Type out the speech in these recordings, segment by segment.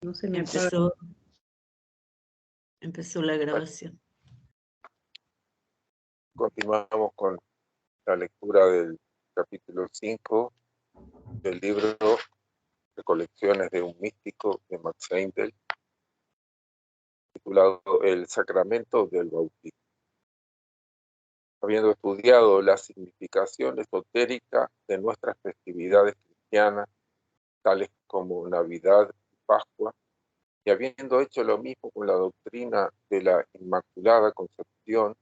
No se me apaga. Empezó la grabación. Continuamos con la lectura del capítulo 5 del libro Recolecciones de un místico de Max Heindel, titulado El sacramento del bautismo. Habiendo estudiado la significación esotérica de nuestras festividades cristianas, tales como Navidad y Pascua, y habiendo hecho lo mismo con la doctrina de la Inmaculada Concepción,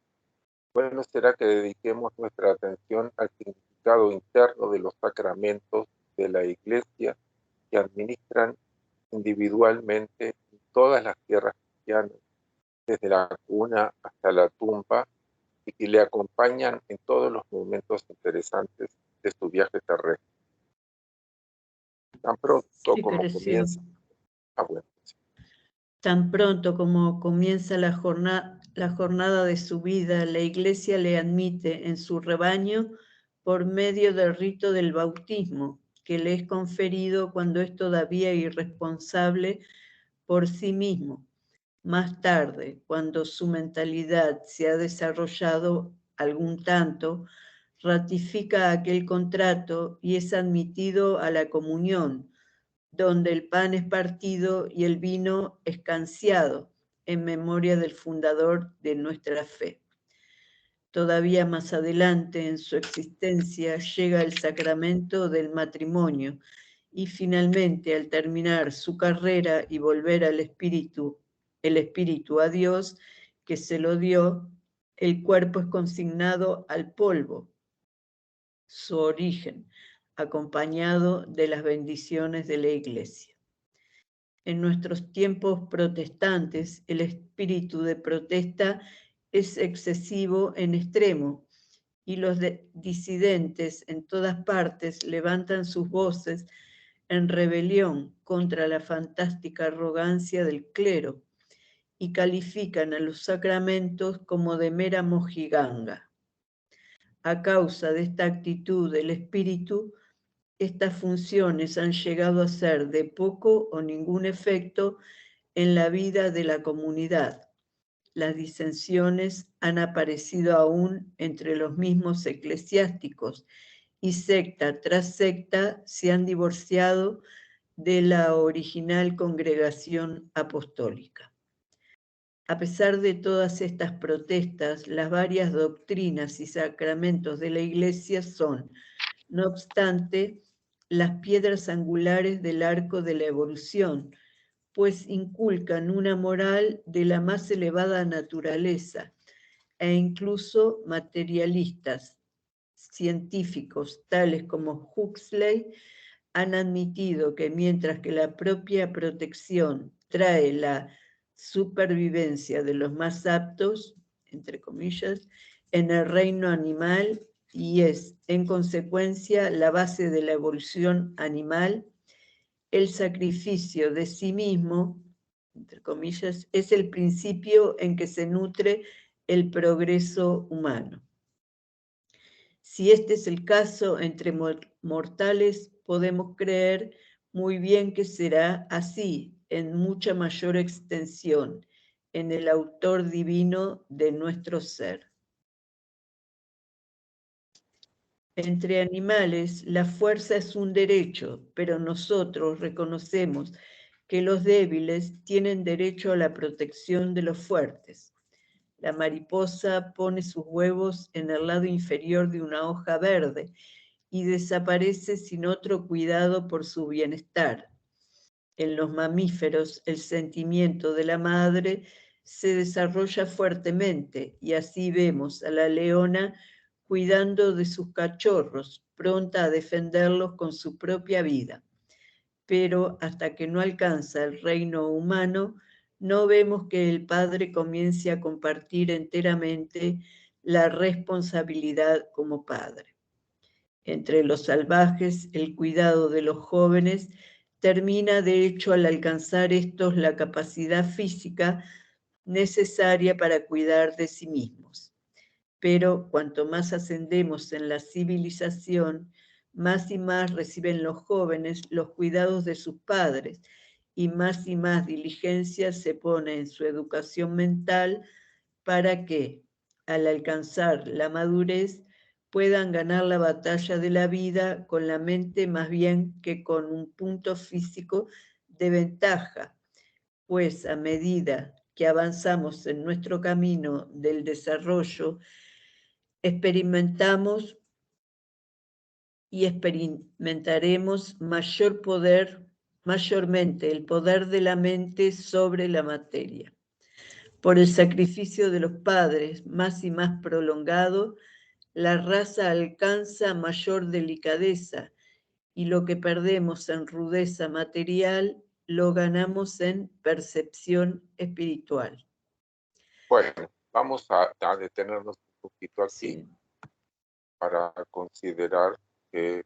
bueno será que dediquemos nuestra atención al significado interno de los sacramentos de la Iglesia que administran individualmente en todas las tierras cristianas, desde la cuna hasta la tumba, y que le acompañan en todos los momentos interesantes de su viaje terrestre. Tan pronto como comienza. Tan pronto como comienza la jornada de su vida, la Iglesia le admite en su rebaño por medio del rito del bautismo, que le es conferido cuando es todavía irresponsable por sí mismo. Más tarde, cuando su mentalidad se ha desarrollado algún tanto, ratifica aquel contrato y es admitido a la comunión, donde el pan es partido y el vino escanciado en memoria del fundador de nuestra fe. Todavía más adelante en su existencia llega el sacramento del matrimonio y finalmente al terminar su carrera y volver al espíritu a Dios que se lo dio, el cuerpo es consignado al polvo, su origen, acompañado de las bendiciones de la Iglesia. En nuestros tiempos protestantes, el espíritu de protesta es excesivo en extremo y los disidentes en todas partes levantan sus voces en rebelión contra la fantástica arrogancia del clero y califican a los sacramentos como de mera mojiganga. A causa de esta actitud del espíritu, estas funciones han llegado a ser de poco o ningún efecto en la vida de la comunidad. Las disensiones han aparecido aún entre los mismos eclesiásticos y secta tras secta se han divorciado de la original congregación apostólica. A pesar de todas estas protestas, las varias doctrinas y sacramentos de la Iglesia son, no obstante, las piedras angulares del arco de la evolución, pues inculcan una moral de la más elevada naturaleza e incluso materialistas científicos tales como Huxley han admitido que mientras que la propia protección trae la supervivencia de los más aptos, entre comillas, en el reino animal y es, en consecuencia, la base de la evolución animal, el sacrificio de sí mismo, entre comillas, es el principio en que se nutre el progreso humano. Si este es el caso entre mortales, podemos creer muy bien que será así, en mucha mayor extensión, en el autor divino de nuestro ser. Entre animales, la fuerza es un derecho, pero nosotros reconocemos que los débiles tienen derecho a la protección de los fuertes. La mariposa pone sus huevos en el lado inferior de una hoja verde y desaparece sin otro cuidado por su bienestar. En los mamíferos, el sentimiento de la madre se desarrolla fuertemente y así vemos a la leona cuidando de sus cachorros, pronta a defenderlos con su propia vida. Pero hasta que no alcanza el reino humano, no vemos que el padre comience a compartir enteramente la responsabilidad como padre. Entre los salvajes, el cuidado de los jóvenes termina de hecho al alcanzar estos la capacidad física necesaria para cuidar de sí mismos. Pero cuanto más ascendemos en la civilización, más y más reciben los jóvenes los cuidados de sus padres y más diligencia se pone en su educación mental para que, al alcanzar la madurez, puedan ganar la batalla de la vida con la mente más bien que con un punto físico de ventaja, pues a medida que avanzamos en nuestro camino del desarrollo, experimentamos y experimentaremos mayormente el poder de la mente sobre la materia. Por el sacrificio de los padres más y más prolongado, la raza alcanza mayor delicadeza y lo que perdemos en rudeza material lo ganamos en percepción espiritual. Bueno, vamos a detenernos un poquito aquí Sí. para considerar que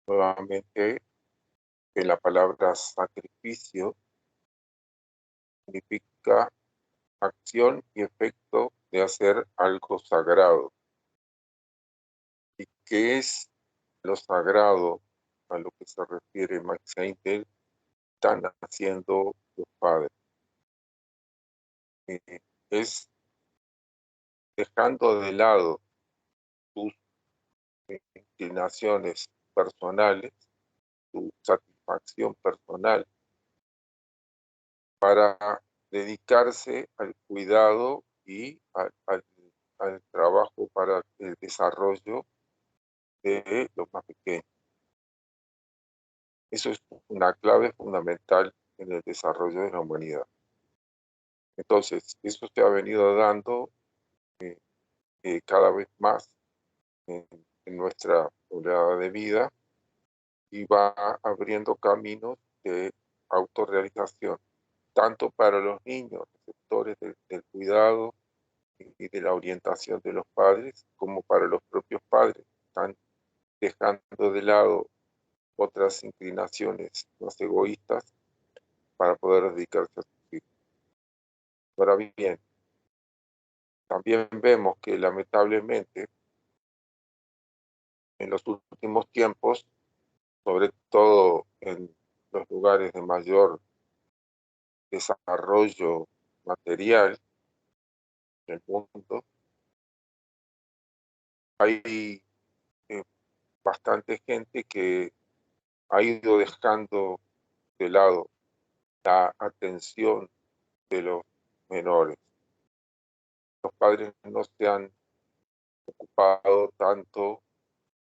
nuevamente que la palabra sacrificio significa acción y efecto de hacer algo sagrado. ¿Y qué es lo sagrado a lo que se refiere Max Heindel? Están haciendo los padres. Es dejando de lado tus inclinaciones personales, tu satisfacción personal, para dedicarse al cuidado y al trabajo para el desarrollo de los más pequeños. Eso es una clave fundamental en el desarrollo de la humanidad. Entonces, eso se ha venido dando cada vez más en nuestra oleada de vida y va abriendo caminos de autorrealización, tanto para los niños, receptores del cuidado y de la orientación de los padres, como para los propios padres. Están dejando de lado otras inclinaciones más egoístas para poder dedicarse a sus hijos. Ahora bien, también vemos que lamentablemente en los últimos tiempos, sobre todo en los lugares de mayor desarrollo material del mundo, hay bastante gente que ha ido dejando de lado la atención de los menores. Los padres no se han ocupado tanto,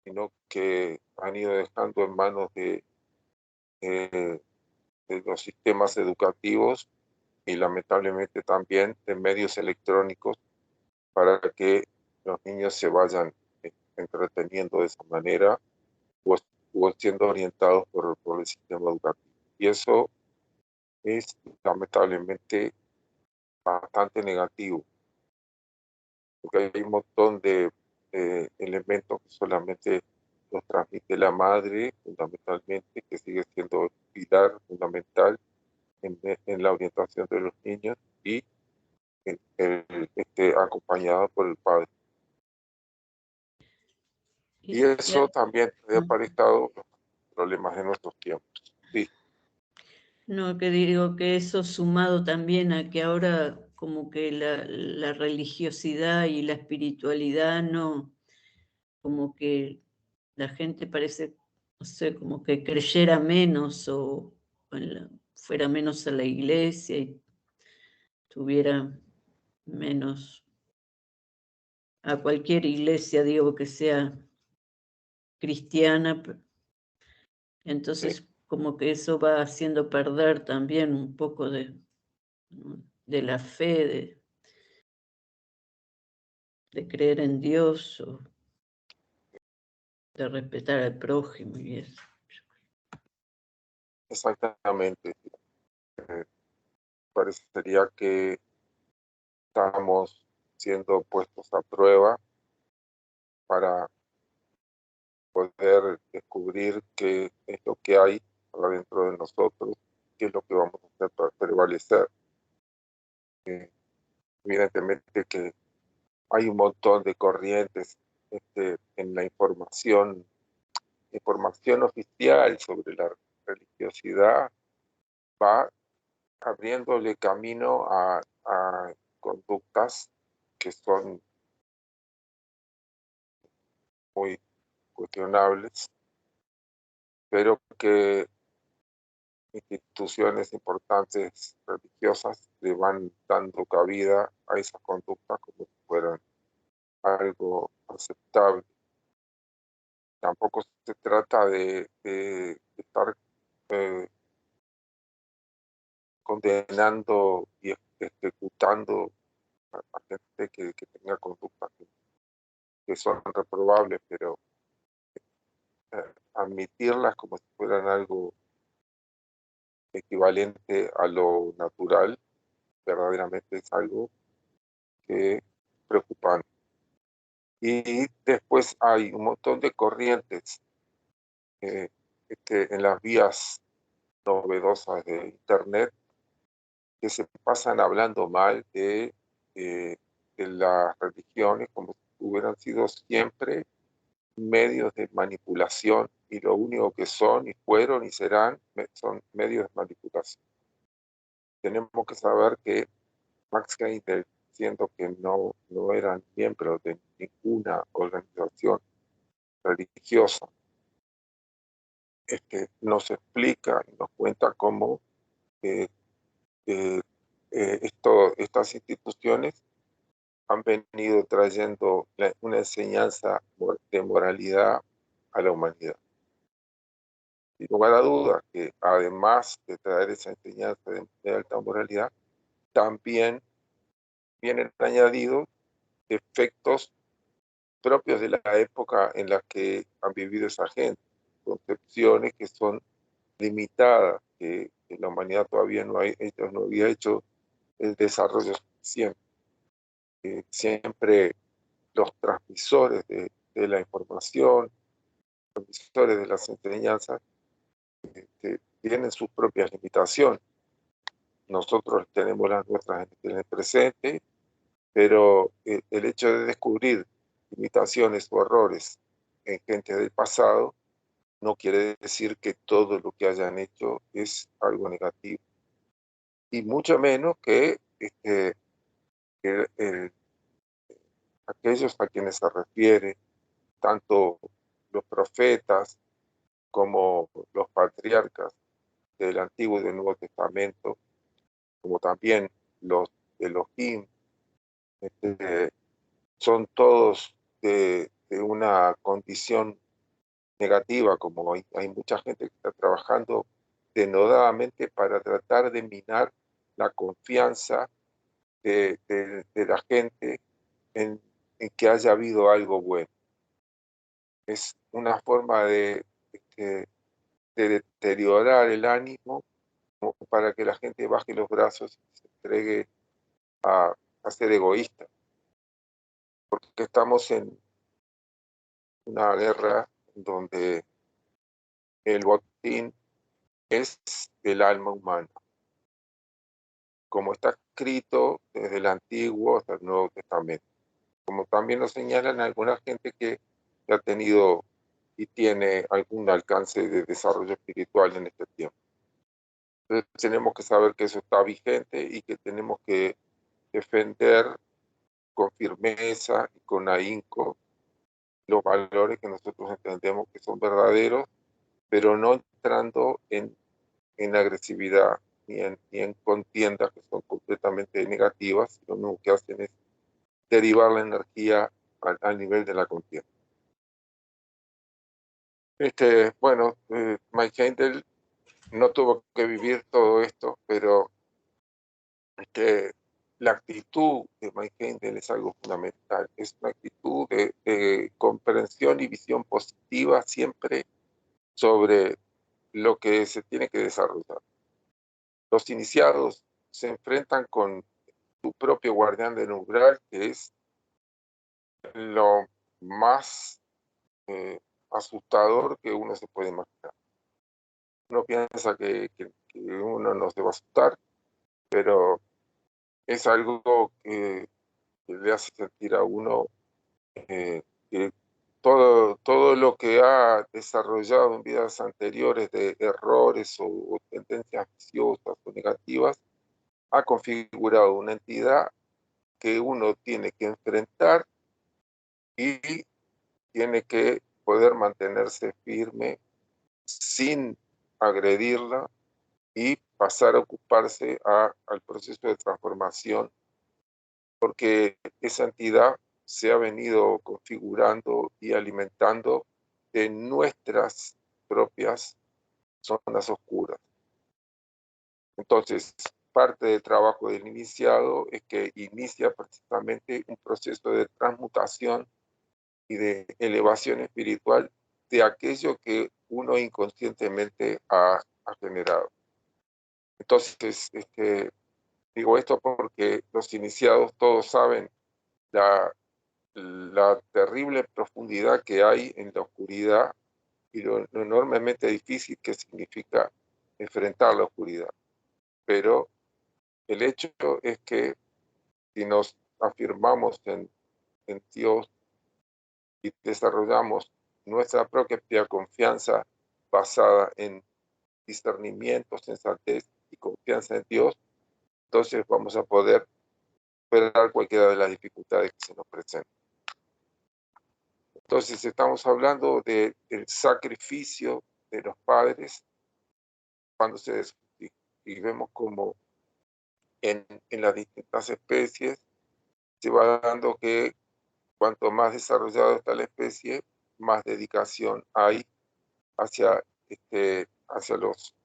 sino que han ido dejando en manos de los sistemas educativos y lamentablemente también de medios electrónicos para que los niños se vayan entreteniendo de esa manera o siendo orientados por el sistema educativo. Y eso es lamentablemente bastante negativo, porque hay un montón de elementos que solamente los transmite la madre, fundamentalmente, que sigue siendo el pilar fundamental en la orientación de los niños y acompañada por el padre. Y eso también ha aparejado los problemas de nuestros tiempos. Sí. No, que digo que eso sumado también a que ahora como que la religiosidad y la espiritualidad no, como que la gente parece, no sé, como que creyera menos o fuera menos a la iglesia y tuviera menos a cualquier iglesia, digo, que sea cristiana. Entonces, como que eso va haciendo perder también un poco de la fe, de creer en Dios o de respetar al prójimo y eso. Exactamente. Parecería que estamos siendo puestos a prueba para poder descubrir qué es lo que hay adentro de nosotros, qué es lo que vamos a hacer para prevalecer. Evidentemente que hay un montón de corrientes en la información información oficial sobre la religiosidad va abriéndole camino a conductas que son muy cuestionables, pero que instituciones importantes religiosas le van dando cabida a esas conductas como si fueran algo aceptable. Tampoco se trata de estar condenando y ejecutando a gente que tenga conductas que son reprobables, pero admitirlas como si fueran algo equivalente a lo natural, verdaderamente es algo que es preocupante. Y después hay un montón de corrientes en las vías novedosas de Internet que se pasan hablando mal de las religiones como si hubieran sido siempre medios de manipulación, y lo único que son y fueron y serán son medios de manipulación. Tenemos que saber que Max Heindel, siendo que no eran miembros de ninguna organización religiosa, nos explica y nos cuenta cómo estas instituciones han venido trayendo una enseñanza de moralidad a la humanidad. Sin lugar a dudas que además de traer esa enseñanza de alta moralidad, también vienen añadidos efectos propios de la época en la que han vivido esa gente, concepciones que son limitadas, que la humanidad todavía no había hecho el desarrollo suficiente. Siempre los transmisores de la información, transmisores de las enseñanzas, tienen sus propias limitaciones. Nosotros tenemos las nuestras en el presente, pero el hecho de descubrir limitaciones o errores en gente del pasado no quiere decir que todo lo que hayan hecho es algo negativo. Y mucho menos que aquellos a quienes se refiere, tanto los profetas como los patriarcas del Antiguo y del Nuevo Testamento, como también los Elohim, son todos de una condición negativa, como hay mucha gente que está trabajando denodadamente para tratar de minar la confianza de la gente en que haya habido algo bueno. Es una forma de deteriorar el ánimo como para que la gente baje los brazos y se entregue a ser egoísta, porque estamos en una guerra donde el botín es el alma humana, como está escrito desde el Antiguo hasta el Nuevo Testamento, como también lo señalan alguna gente que ha tenido y tiene algún alcance de desarrollo espiritual en este tiempo. Entonces tenemos que saber que eso está vigente y que tenemos que defender con firmeza y con ahínco los valores que nosotros entendemos que son verdaderos, pero no entrando en agresividad ni en contiendas que son completamente negativas. Lo único que hacen es derivar la energía al nivel de la contienda. Bueno, Mike Heindel no tuvo que vivir todo esto, pero la actitud de Mike Heindel es algo fundamental. Es una actitud de comprensión y visión positiva siempre sobre lo que se tiene que desarrollar. Los iniciados se enfrentan con su propio guardián del umbral, que es lo más asustador que uno se puede imaginar. Uno piensa que uno no se va a asustar, pero es algo que le hace sentir a uno que todo lo que ha desarrollado en vidas anteriores de errores o tendencias viciosas o negativas, ha configurado una entidad que uno tiene que enfrentar y tiene que poder mantenerse firme sin agredirla y pasar a ocuparse al proceso de transformación, porque esa entidad se ha venido configurando y alimentando de nuestras propias zonas oscuras. Entonces, parte del trabajo del iniciado es que inicia precisamente un proceso de transmutación y de elevación espiritual de aquello que uno inconscientemente ha generado. Entonces, digo esto porque los iniciados todos saben la terrible profundidad que hay en la oscuridad y lo enormemente difícil que significa enfrentar la oscuridad. Pero el hecho es que si nos afirmamos en Dios y desarrollamos nuestra propia confianza basada en discernimiento, sensatez y confianza en Dios, entonces vamos a poder superar cualquiera de las dificultades que se nos presenten. Entonces estamos hablando del sacrificio de los padres cuando y vemos como en las distintas especies se va dando que cuanto más desarrollada está la especie, más dedicación hay hacia los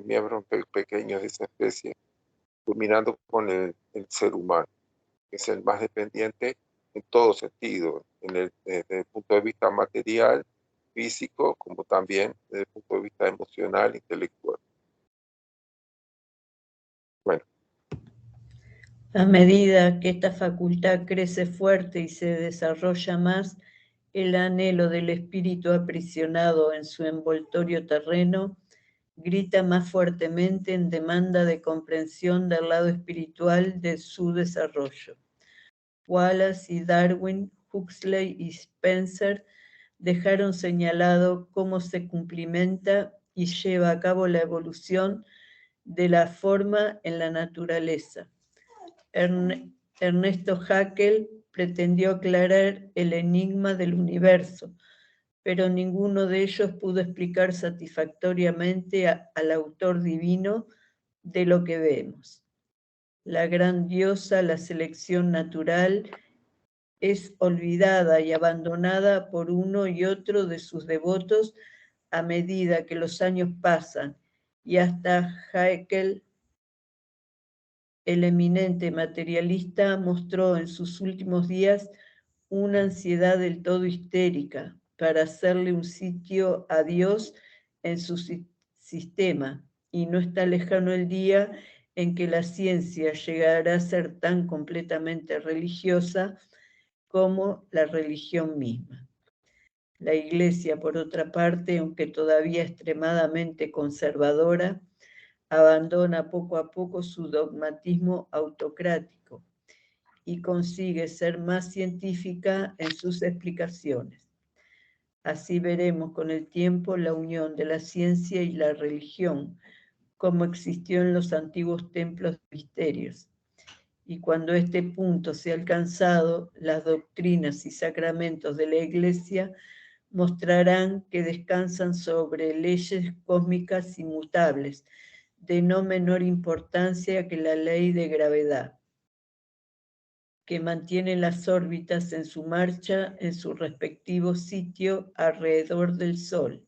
miembros pequeños de esa especie, culminando con el ser humano, que es el más dependiente en todo sentido, desde el punto de vista material, físico, como también desde el punto de vista emocional, intelectual. Bueno. A medida que esta facultad crece fuerte y se desarrolla más, el anhelo del espíritu aprisionado en su envoltorio terreno grita más fuertemente en demanda de comprensión del lado espiritual de su desarrollo. Wallace y Darwin, Huxley y Spencer dejaron señalado cómo se cumplimenta y lleva a cabo la evolución de la forma en la naturaleza. Ernesto Haeckel pretendió aclarar el enigma del universo, pero ninguno de ellos pudo explicar satisfactoriamente al autor divino de lo que vemos. La gran diosa, la selección natural, es olvidada y abandonada por uno y otro de sus devotos a medida que los años pasan, y hasta Haeckel, el eminente materialista, mostró en sus últimos días una ansiedad del todo histérica para hacerle un sitio a Dios en su sistema, y no está lejano el día en que la ciencia llegará a ser tan completamente religiosa como la religión misma. La Iglesia, por otra parte, aunque todavía extremadamente conservadora, abandona poco a poco su dogmatismo autocrático y consigue ser más científica en sus explicaciones. Así veremos con el tiempo la unión de la ciencia y la religión, como existió en los antiguos templos de misterios. Y cuando este punto sea alcanzado, las doctrinas y sacramentos de la Iglesia mostrarán que descansan sobre leyes cósmicas inmutables, de no menor importancia que la ley de gravedad, que mantiene las órbitas en su marcha en su respectivo sitio alrededor del Sol,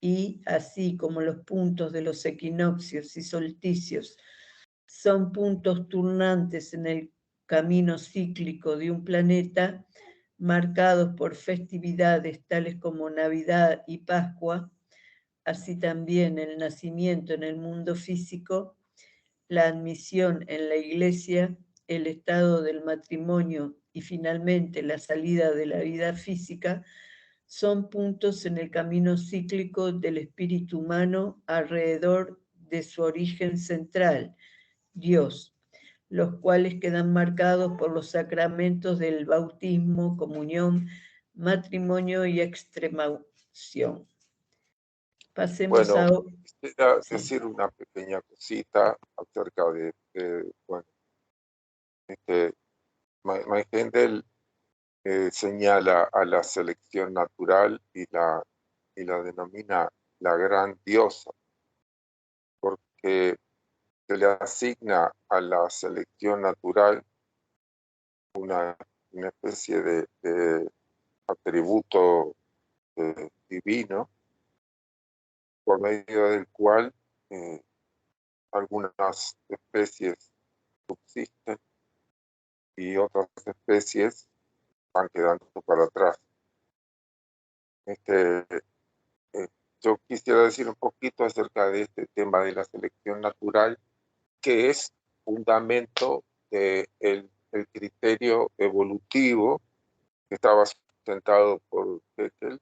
y así como los puntos de los equinoccios y solsticios son puntos turnantes en el camino cíclico de un planeta, marcados por festividades tales como Navidad y Pascua, así también el nacimiento en el mundo físico, la admisión en la Iglesia, el estado del matrimonio y finalmente la salida de la vida física, son puntos en el camino cíclico del espíritu humano alrededor de su origen central, Dios, los cuales quedan marcados por los sacramentos del bautismo, comunión, matrimonio y extremaunción. Pasemos a... Bueno, quisiera Sí. decir una pequeña cosita acerca bueno, Mike Hendel señala a la selección natural y la denomina la gran diosa, porque se le asigna a la selección natural una especie de atributo divino, por medio del cual algunas especies subsisten y otras especies van quedando para atrás. Eh, yo quisiera decir un poquito acerca de este tema de la selección natural, que es fundamento del el criterio evolutivo que estaba sustentado por Haeckel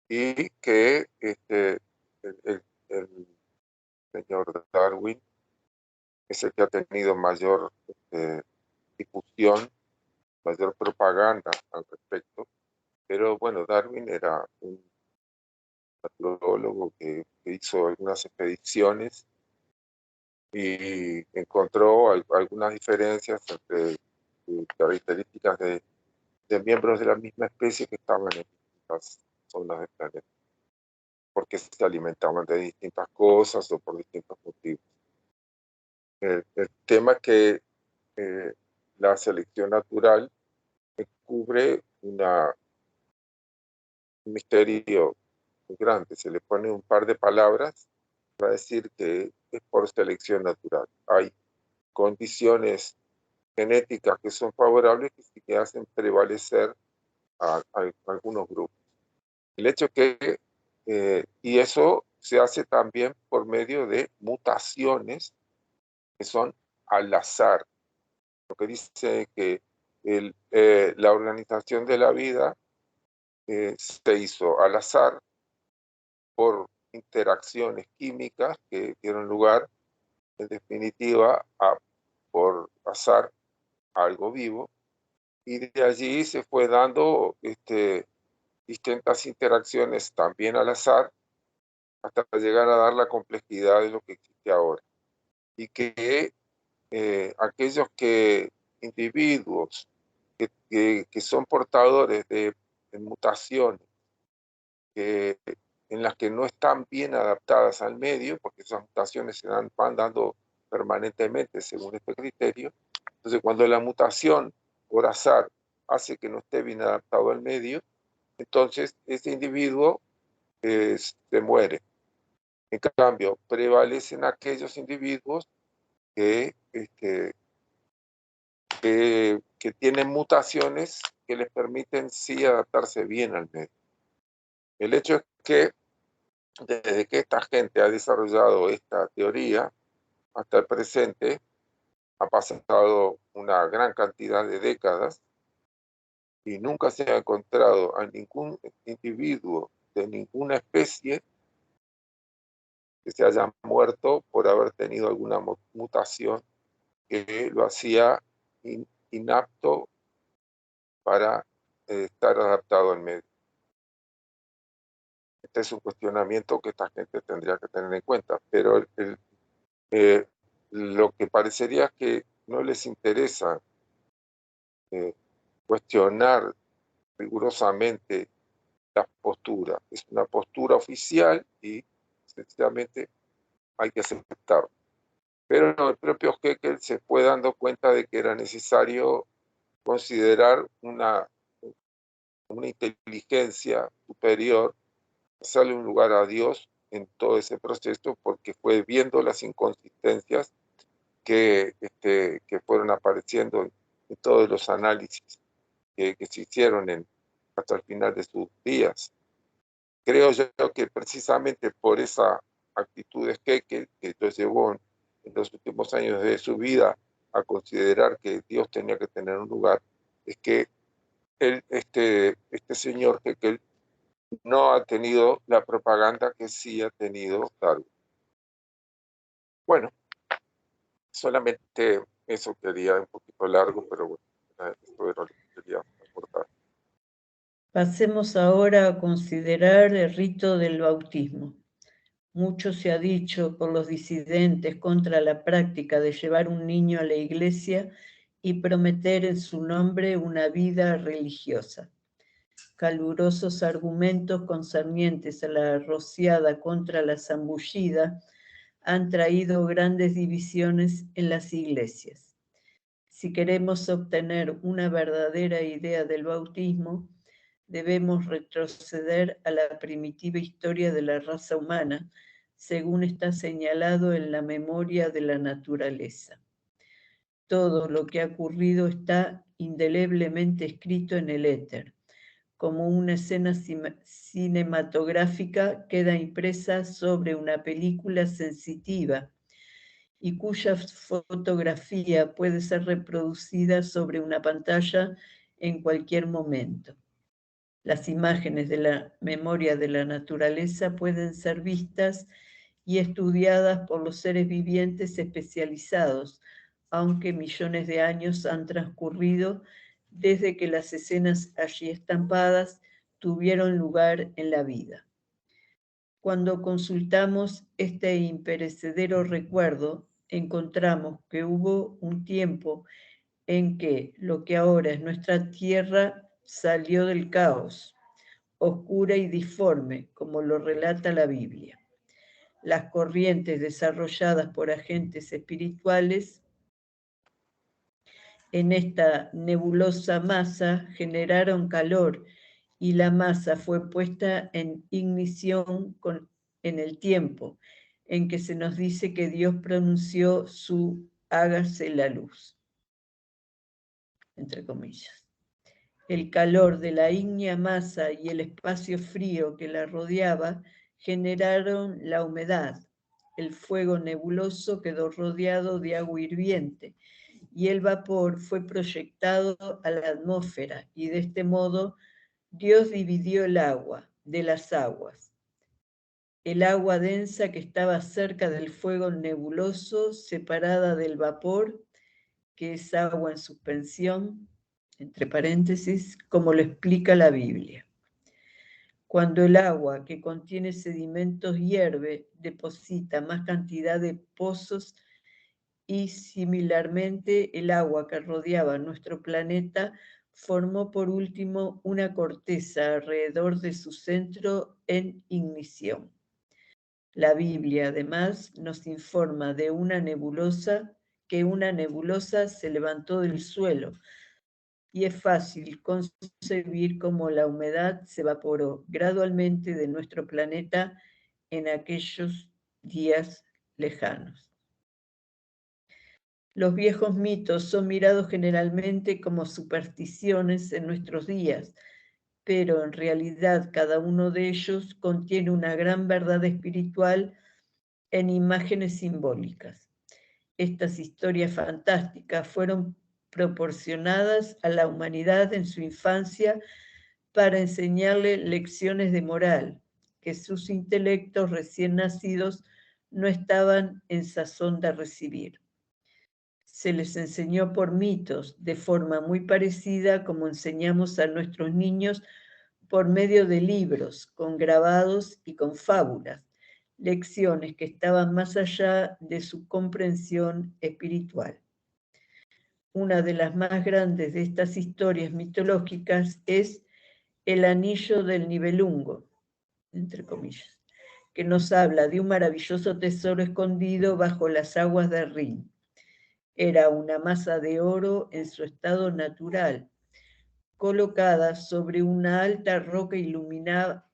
y que el señor Darwin es el que ha tenido mayor difusión, mayor propaganda al respecto. Pero bueno, Darwin era un naturólogo que hizo algunas expediciones y encontró algunas diferencias entre características de miembros de la misma especie que estaban en distintas zonas del planeta, porque se alimentaban de distintas cosas o por distintos motivos. El tema que la selección natural cubre un misterio muy grande. Se le pone un par de palabras para decir que es por selección natural. Hay condiciones genéticas que son favorables y que hacen prevalecer a algunos grupos. El hecho que, y eso se hace también por medio de mutaciones que son al azar. Lo que dice que la organización de la vida se hizo al azar por interacciones químicas que dieron lugar, en definitiva, por azar a algo vivo, y de allí se fue dando distintas interacciones también al azar, hasta llegar a dar la complejidad de lo que existe ahora. Y que aquellos individuos que son portadores de mutaciones en las que no están bien adaptadas al medio, porque esas mutaciones van dando permanentemente según este criterio. Entonces, cuando la mutación por azar hace que no esté bien adaptado al medio, entonces ese individuo se muere. En cambio, prevalecen aquellos individuos que tienen mutaciones que les permiten sí adaptarse bien al medio. El hecho es que desde que esta gente ha desarrollado esta teoría hasta el presente, ha pasado una gran cantidad de décadas y nunca se ha encontrado a ningún individuo de ninguna especie que se haya muerto por haber tenido alguna mutación que lo hacía inapto para estar adaptado al medio. Este es un cuestionamiento que esta gente tendría que tener en cuenta, pero lo que parecería que no les interesa cuestionar rigurosamente la postura. Es una postura oficial y sencillamente hay que aceptarlo. Pero el propio Haeckel se fue dando cuenta de que era necesario considerar una inteligencia superior, hacerle un lugar a Dios en todo ese proceso, porque fue viendo las inconsistencias que fueron apareciendo en todos los análisis que se hicieron hasta el final de sus días. Creo yo que precisamente por esa actitud de Haeckel, que lo llevó en los últimos años de su vida a considerar que Dios tenía que tener un lugar, es que este señor Haeckel no ha tenido la propaganda que sí ha tenido Darwin. Bueno, solamente Eso quería, un poquito largo, pero bueno, esto era lo que quería aportar. Pasemos ahora a considerar el rito del bautismo. Mucho se ha dicho por los disidentes contra la práctica de llevar un niño a la iglesia y prometer en su nombre una vida religiosa. Calurosos argumentos concernientes a la rociada contra la zambullida han traído grandes divisiones en las iglesias. Si queremos obtener una verdadera idea del bautismo, debemos retroceder a la primitiva historia de la raza humana, según está señalado en la memoria de la naturaleza. Todo lo que ha ocurrido está indeleblemente escrito en el éter. Como una escena cinematográfica queda impresa sobre una película sensitiva y cuya fotografía puede ser reproducida sobre una pantalla en cualquier momento. Las imágenes de la memoria de la naturaleza pueden ser vistas y estudiadas por los seres vivientes especializados, aunque millones de años han transcurrido desde que las escenas allí estampadas tuvieron lugar en la vida. Cuando consultamos este imperecedero recuerdo, encontramos que hubo un tiempo en que lo que ahora es nuestra tierra salió del caos, oscura y disforme, como lo relata la Biblia. Las corrientes desarrolladas por agentes espirituales en esta nebulosa masa generaron calor y la masa fue puesta en ignición en el tiempo en que se nos dice que Dios pronunció su hágase la luz, entre comillas. El calor de la ígnea masa y el espacio frío que la rodeaba generaron la humedad. El fuego nebuloso quedó rodeado de agua hirviente y el vapor fue proyectado a la atmósfera, y de este modo Dios dividió el agua de las aguas. El agua densa que estaba cerca del fuego nebuloso, separada del vapor, que es agua en suspensión, entre paréntesis, como lo explica la Biblia. Cuando el agua que contiene sedimentos hierve, deposita más cantidad de pozos y similarmente el agua que rodeaba nuestro planeta formó por último una corteza alrededor de su centro en ignición. La Biblia además nos informa de que una nebulosa se levantó del suelo, y es fácil concebir cómo la humedad se evaporó gradualmente de nuestro planeta en aquellos días lejanos. Los viejos mitos son mirados generalmente como supersticiones en nuestros días, pero en realidad cada uno de ellos contiene una gran verdad espiritual en imágenes simbólicas. Estas historias fantásticas fueron proporcionadas a la humanidad en su infancia para enseñarle lecciones de moral que sus intelectos recién nacidos no estaban en sazón de recibir. Se les enseñó por mitos, de forma muy parecida como enseñamos a nuestros niños por medio de libros, con grabados y con fábulas, lecciones que estaban más allá de su comprensión espiritual. Una de las más grandes de estas historias mitológicas es El anillo del Nibelungo, entre comillas, que nos habla de un maravilloso tesoro escondido bajo las aguas del Rin. Era una masa de oro en su estado natural, colocada sobre una alta roca iluminaba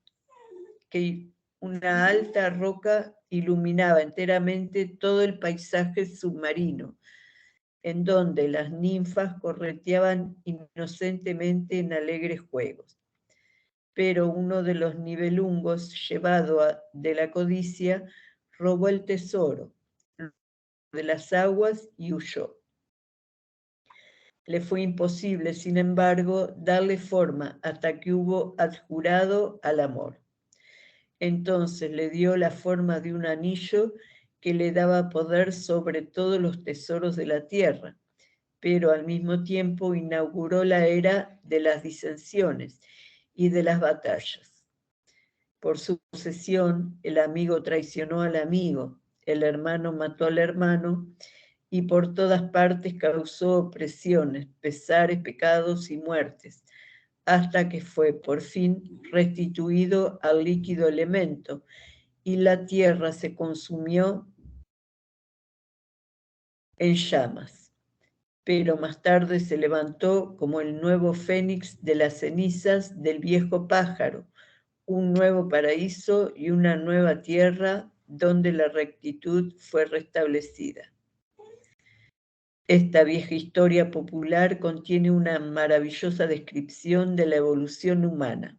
enteramente todo el paisaje submarino, en donde las ninfas correteaban inocentemente en alegres juegos. Pero uno de los nibelungos, llevado de la codicia, robó el tesoro de las aguas y huyó. Le fue imposible, sin embargo, darle forma hasta que hubo adjurado al amor. Entonces le dio la forma de un anillo que le daba poder sobre todos los tesoros de la tierra, pero al mismo tiempo inauguró la era de las disensiones y de las batallas. Por sucesión, el amigo traicionó al amigo, el hermano mató al hermano, y por todas partes causó opresiones, pesares, pecados y muertes, hasta que fue por fin restituido al líquido elemento, y la tierra se consumió en llamas. Pero más tarde se levantó como el nuevo fénix de las cenizas del viejo pájaro, un nuevo paraíso y una nueva tierra donde la rectitud fue restablecida. Esta vieja historia popular contiene una maravillosa descripción de la evolución humana.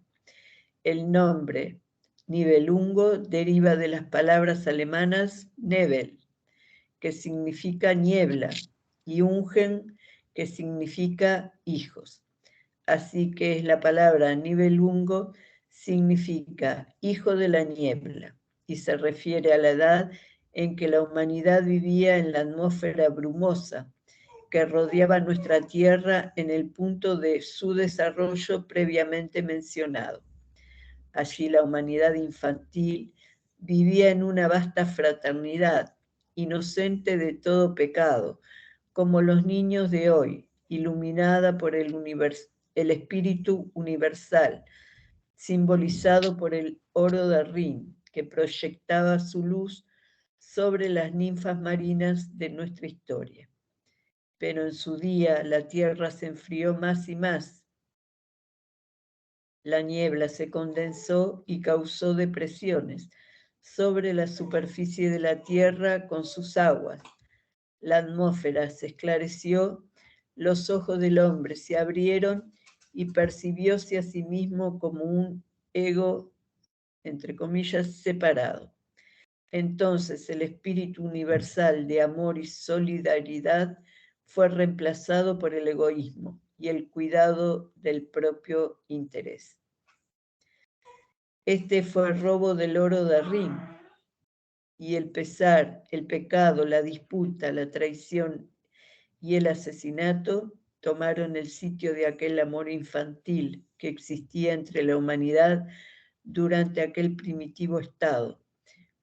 El nombre Nibelungo deriva de las palabras alemanas Nebel, que significa niebla, y Ungen, que significa hijos. Así que la palabra Nibelungo significa hijo de la niebla y se refiere a la edad en que la humanidad vivía en la atmósfera brumosa que rodeaba nuestra Tierra en el punto de su desarrollo previamente mencionado. Allí la humanidad infantil vivía en una vasta fraternidad, inocente de todo pecado, como los niños de hoy, iluminada por el espíritu universal, simbolizado por el oro de Rin, que proyectaba su luz sobre las ninfas marinas de nuestra historia. Pero en su día la tierra se enfrió más y más. La niebla se condensó y causó depresiones sobre la superficie de la tierra con sus aguas. La atmósfera se esclareció, los ojos del hombre se abrieron y percibióse a sí mismo como un ego, entre comillas, separado. Entonces el espíritu universal de amor y solidaridad fue reemplazado por el egoísmo y el cuidado del propio interés. Este fue el robo del oro de Rin, y el pesar, el pecado, la disputa, la traición y el asesinato tomaron el sitio de aquel amor infantil que existía entre la humanidad durante aquel primitivo estado,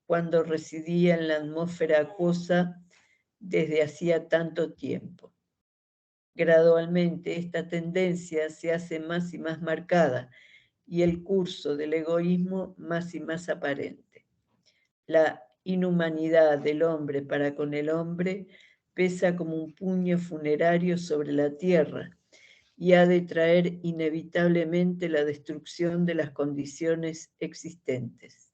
cuando residía en la atmósfera acuosa desde hacía tanto tiempo. Gradualmente esta tendencia se hace más y más marcada y el curso del egoísmo más y más aparente. La inhumanidad del hombre para con el hombre pesa como un puño funerario sobre la tierra y ha de traer inevitablemente la destrucción de las condiciones existentes.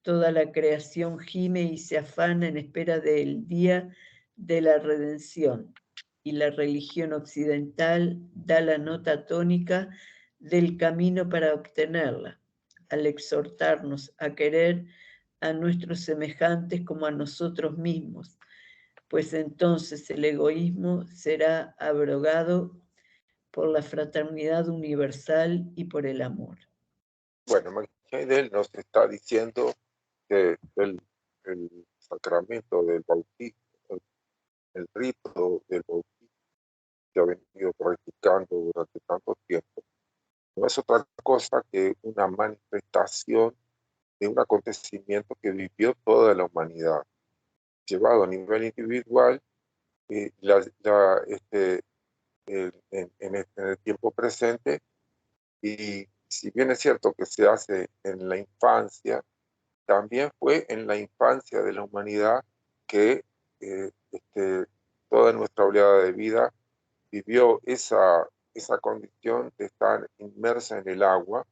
Toda la creación gime y se afana en espera del día de la redención, y la religión occidental da la nota tónica del camino para obtenerla, al exhortarnos a querer a nuestros semejantes como a nosotros mismos, pues entonces el egoísmo será abrogado por la fraternidad universal y por el amor. Bueno, Max Heidel nos está diciendo que el sacramento del bautismo, el rito del bautismo que ha venido practicando durante tanto tiempo, no es otra cosa que una manifestación de un acontecimiento que vivió toda la humanidad, llevado a nivel individual, en el tiempo presente. Y si bien es cierto que se hace en la infancia, también fue en la infancia de la humanidad que toda nuestra oleada de vida vivió esa condición de estar inmersa en el agua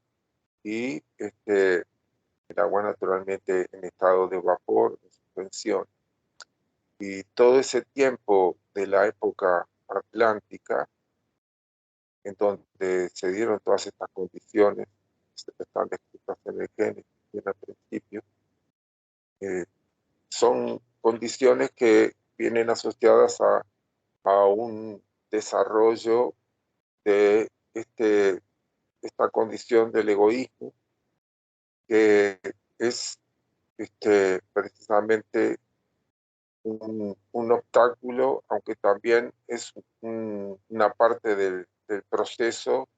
y el agua naturalmente en estado de vapor, de suspensión. Y todo ese tiempo de la época atlántica, en donde se dieron todas estas condiciones que están descritas en el Génesis al principio, son condiciones que vienen asociadas a un desarrollo de esta condición del egoísmo, que es precisamente un obstáculo, aunque también es una parte del proceso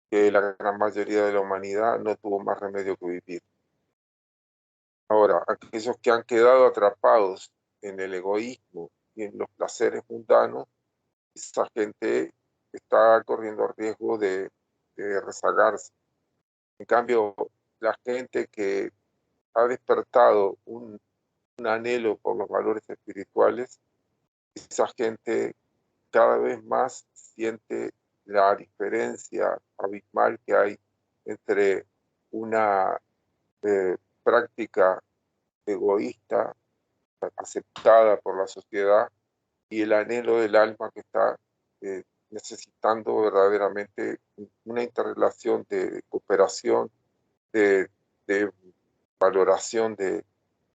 que la gran mayoría de la humanidad no tuvo más remedio que vivir. Ahora, aquellos que han quedado atrapados en el egoísmo y en los placeres mundanos, esa gente está corriendo riesgo de rezagarse. En cambio, la gente que ha despertado un anhelo por los valores espirituales, esa gente cada vez más siente la diferencia abismal que hay entre una práctica egoísta aceptada por la sociedad y el anhelo del alma que está necesitando verdaderamente una interrelación de cooperación, de valoración de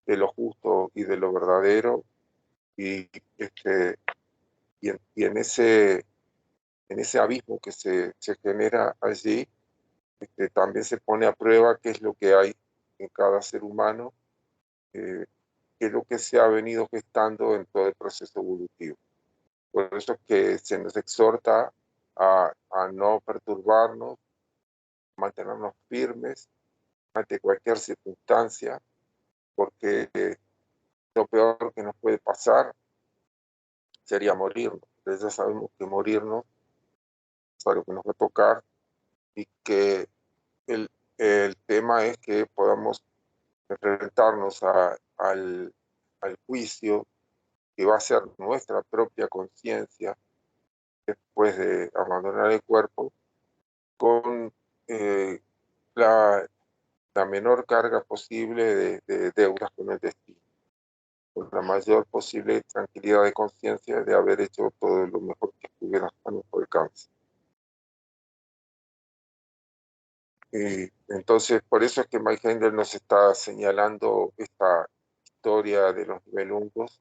lo justo y de lo verdadero, y en ese abismo que se genera allí, también se pone a prueba qué es lo que hay en cada ser humano, qué es lo que se ha venido gestando en todo el proceso evolutivo. Por eso es que se nos exhorta a no perturbarnos, mantenernos firmes ante cualquier circunstancia, porque lo peor que nos puede pasar sería morirnos. Entonces ya sabemos que morirnos es algo que nos va a tocar, y que el tema es que podamos enfrentarnos al juicio que va a ser nuestra propia conciencia después de abandonar el cuerpo, con la menor carga posible de deudas con el destino, con la mayor posible tranquilidad de conciencia de haber hecho todo lo mejor que estuviera a nuestro alcance. Y entonces, por eso es que Mike Hendel nos está señalando esta historia de los nivelungos,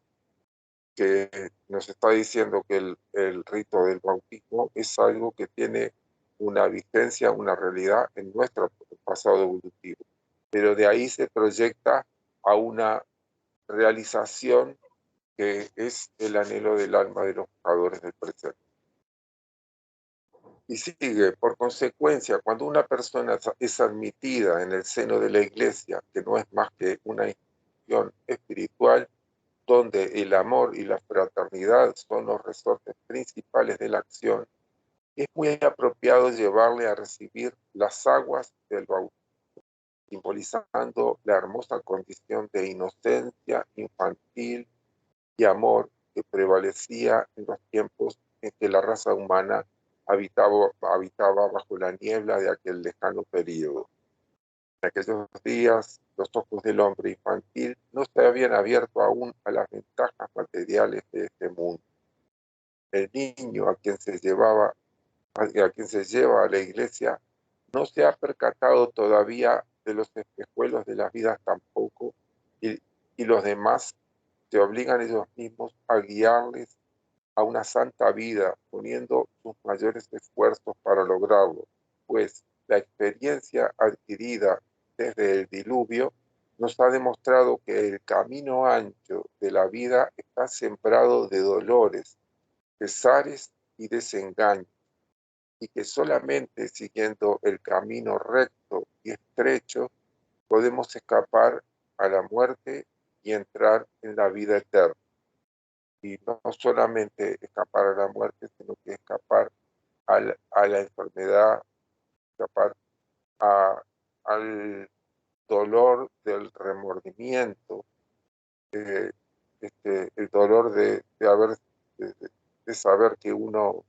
que nos está diciendo que el rito del bautismo es algo que tiene una vigencia, una realidad en nuestro pasado evolutivo, pero de ahí se proyecta a una realización que es el anhelo del alma de los buscadores del presente. Y sigue, por consecuencia, cuando una persona es admitida en el seno de la iglesia, que no es más que una institución espiritual, donde el amor y la fraternidad son los resortes principales de la acción, es muy apropiado llevarle a recibir las aguas del bautismo, simbolizando la hermosa condición de inocencia infantil y amor que prevalecía en los tiempos en que la raza humana habitaba bajo la niebla de aquel lejano período. En aquellos días, los ojos del hombre infantil no se habían abierto aún a las ventajas materiales de este mundo. El niño a quien se lleva a la iglesia no se ha percatado todavía de los espejuelos de las vidas tampoco, y los demás se obligan ellos mismos a guiarles a una santa vida, poniendo sus mayores esfuerzos para lograrlo, pues la experiencia adquirida desde el diluvio nos ha demostrado que el camino ancho de la vida está sembrado de dolores, pesares y desengaños, y que solamente siguiendo el camino recto y estrecho podemos escapar a la muerte y entrar en la vida eterna. Y no solamente escapar a la muerte, sino que escapar a la enfermedad, escapar al dolor del remordimiento, el dolor de saber que uno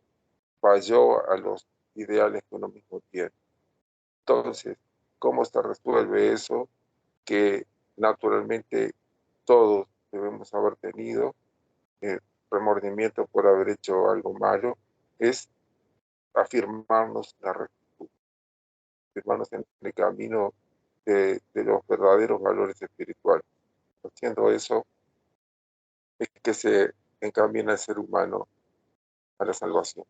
falló a los ideales que uno mismo tiene. Entonces, ¿cómo se resuelve eso que naturalmente todos debemos haber tenido? Remordimiento por haber hecho algo malo, es afirmarnos la rectitud, afirmarnos en el camino de los verdaderos valores espirituales. Haciendo eso es que se encamina el ser humano a la salvación.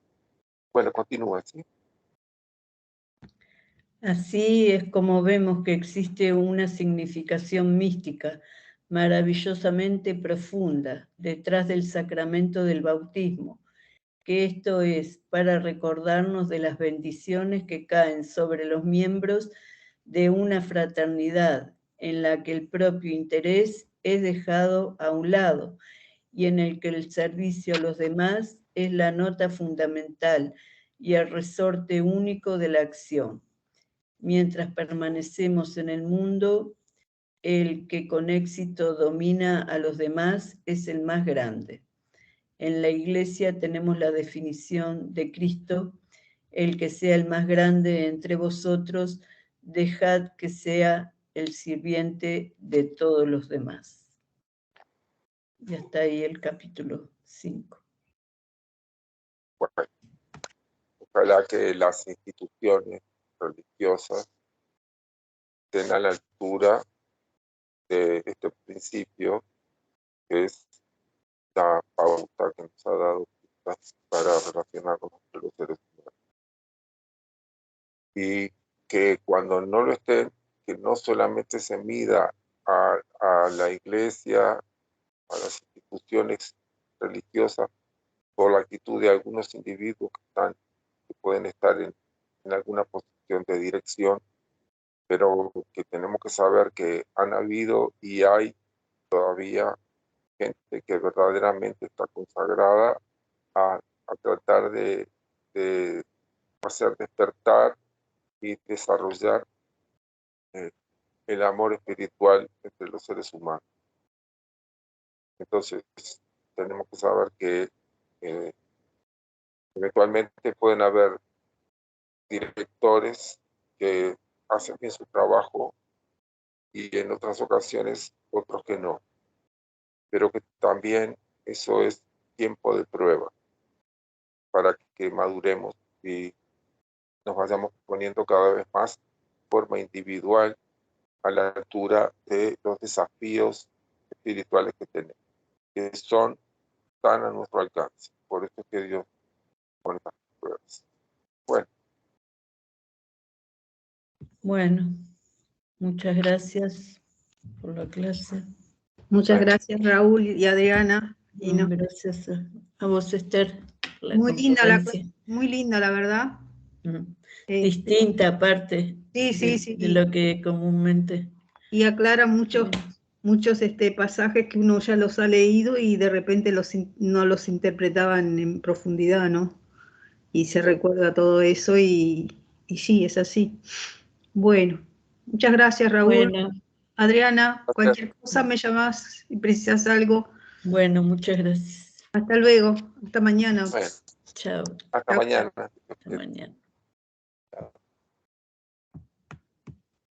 Bueno, continúa, ¿sí? Así es como vemos que existe una significación mística maravillosamente profunda detrás del sacramento del bautismo, que esto es para recordarnos de las bendiciones que caen sobre los miembros de una fraternidad en la que el propio interés es dejado a un lado y en el que el servicio a los demás es la nota fundamental y el resorte único de la acción. Mientras permanecemos en el mundo, el que con éxito domina a los demás es el más grande. En la Iglesia tenemos la definición de Cristo: el que sea el más grande entre vosotros, dejad que sea el sirviente de todos los demás. Y hasta ahí el capítulo 5. Bueno, ojalá que las instituciones religiosas estén a la altura de este principio, que es la pauta que nos ha dado para relacionarnos con los seres humanos. Y que cuando no lo estén, que no solamente se mida a la Iglesia, a las instituciones religiosas, por la actitud de algunos individuos que pueden estar en alguna posición de dirección, pero que tenemos que saber que han habido y hay todavía gente que verdaderamente está consagrada a tratar de hacer despertar y desarrollar el amor espiritual entre los seres humanos. Entonces, tenemos que saber que eventualmente pueden haber directores que hacen bien su trabajo y en otras ocasiones otros que no. Pero que también eso es tiempo de prueba para que maduremos y nos vayamos poniendo cada vez más de forma individual a la altura de los desafíos espirituales que tenemos, que son tan a nuestro alcance. Por eso es que Dios pone estas pruebas. Bueno, muchas gracias por la clase. Muchas gracias, Raúl y Adriana. Y no. Gracias a vos, Esther. Muy linda, la verdad. Distinta aparte de lo que comúnmente. Y aclara muchos pasajes que uno ya los ha leído y de repente no los interpretaban en profundidad, ¿no? Y se recuerda todo eso y sí, es así. Bueno, muchas gracias, Raúl. Bueno, Adriana, cualquier cosa me llamás si precisas algo. Bueno, muchas gracias. Hasta luego, hasta mañana. Bueno, Chao. hasta mañana. Hasta mañana.